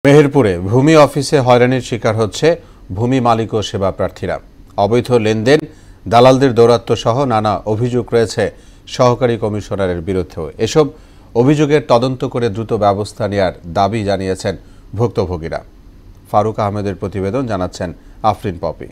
মেহেরপুরে ভূমি অফিসে হয়রানির শিকার হচ্ছে ভূমি মালিক ও সেবা প্রার্থীরা। অবৈধ লেনদেন, দালালদের দৌরাত্ম্য সহ নানা অভিযোগ রয়েছে সহকারী কমিশনারের বিরুদ্ধেও। এসব অভিযোগের তদন্ত করে দ্রুত ব্যবস্থা নেওয়ার দাবি জানিয়েছেন ভুক্তভোগীরা। ফারুক আহমেদের প্রতিবেদন, জানাচ্ছেন আফরিন পপি।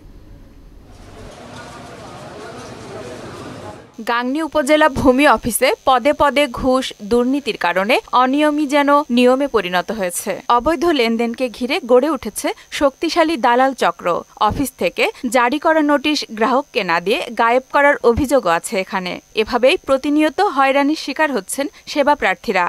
গাংনী উপজেলা ভূমি অফিসে পদে পদে ঘুষ, দুর্নীতির কারণে অনিয়মই যেন নিয়মে পরিণত হয়েছে। অবৈধ লেনদেনকে ঘিরে গড়ে উঠেছে শক্তিশালী দালাল চক্র। অফিস থেকে জারি করা নোটিশ গ্রাহককে না দিয়ে গায়েব করার অভিযোগও আছে এখানে। এভাবেই প্রতিনিয়ত হয়রানির শিকার হচ্ছেন সেবা প্রার্থীরা।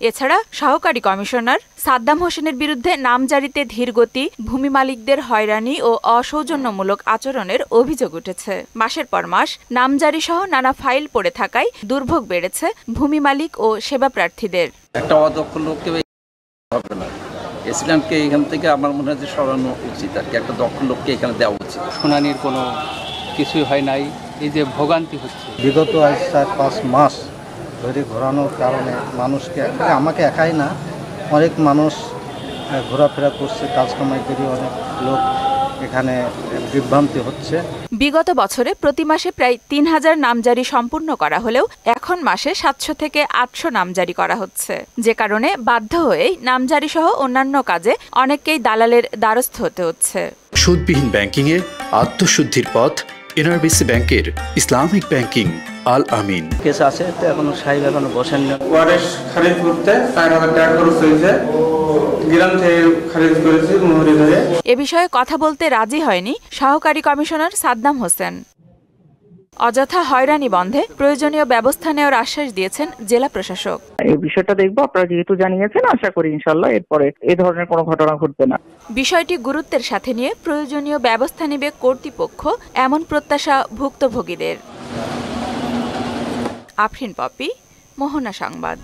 এছাড়া সহকারী কমিশনার সাদ্দাম হোসেনের বিরুদ্ধে নামজারিতে ধীরগতি, ভূমি মালিকদের হয়রানি ও অসৌজন্যমূলক আচরণের অভিযোগ উঠেছে। মাসের পর মাস নামজারি সহ নানা ফাইল পড়ে থাকায় দুর্ভোগ বেড়েছে ভূমি মালিক ও সেবা প্রার্থীদের। একটা অদক্ষ লোককে হবে না, এসিল্যান্ডকে এখান থেকে আমার মনে হয় যে সরানো উচিত আর কি। একটা দক্ষ লোককে এখানে দেওয়া উচিত। শুনানির কোনো কিছুই হয় নাই, এই যে ভোগান্তি হচ্ছে বিগত 4-5 মাস ধরে ঘোরানোর কারণে মানুষকে, আমাকে একাই না, অনেক মানুষ ঘোরাফেরা করছে, কাজ কামাই করে অনেক লোক এখানে বিভ্রান্তি হচ্ছে। বিগত বছরে প্রতি মাসে প্রায় 3000 নামজারি সম্পূর্ণ করা হলেও এখন মাসে 700 থেকে 800 নামজারি করা হচ্ছে, যে কারণে বাধ্য হয়েই নামজারি সহ অন্যান্য কাজে অনেককেই দালালের দ্বারস্থ হতে হচ্ছে। সুদবিহীন ব্যাংকিংয়ে আত্মশুদ্ধির পথ এনআরবিসি ব্যাংকের ইসলামিক ব্যাংকিং আল আমিন। কেস আছে তো এখনো সাহেব এখনো বসেন না। ওয়ারেশ খারিজ করতে 4000 টাকা খরচ হয়েছে, গ্রাম থেকে খারিজ করেছি মোহরি ধরে। এ বিষয়ে কথা বলতে রাজি হয়নি সহকারী কমিশনার সাদ্দাম হোসেন। অযথা হয়রানি বন্ধে প্রয়োজনীয় ব্যবস্থা নেওয়ার আশ্বাস দিয়েছেন জেলা প্রশাসক। এই বিষয়টা দেখবো, আপনারা যেহেতু জানিয়েছেন, আশা করি ইনশাআল্লাহ এরপরে এই ধরনের কোনো ঘটনা ঘটবে না। বিষয়টি গুরুত্বের সাথে নিয়ে প্রয়োজনীয় ব্যবস্থা নেবে কর্তৃপক্ষ, এমন প্রত্যাশা ভুক্তভোগীদের। আফরিন পপি, মোহনা সংবাদ।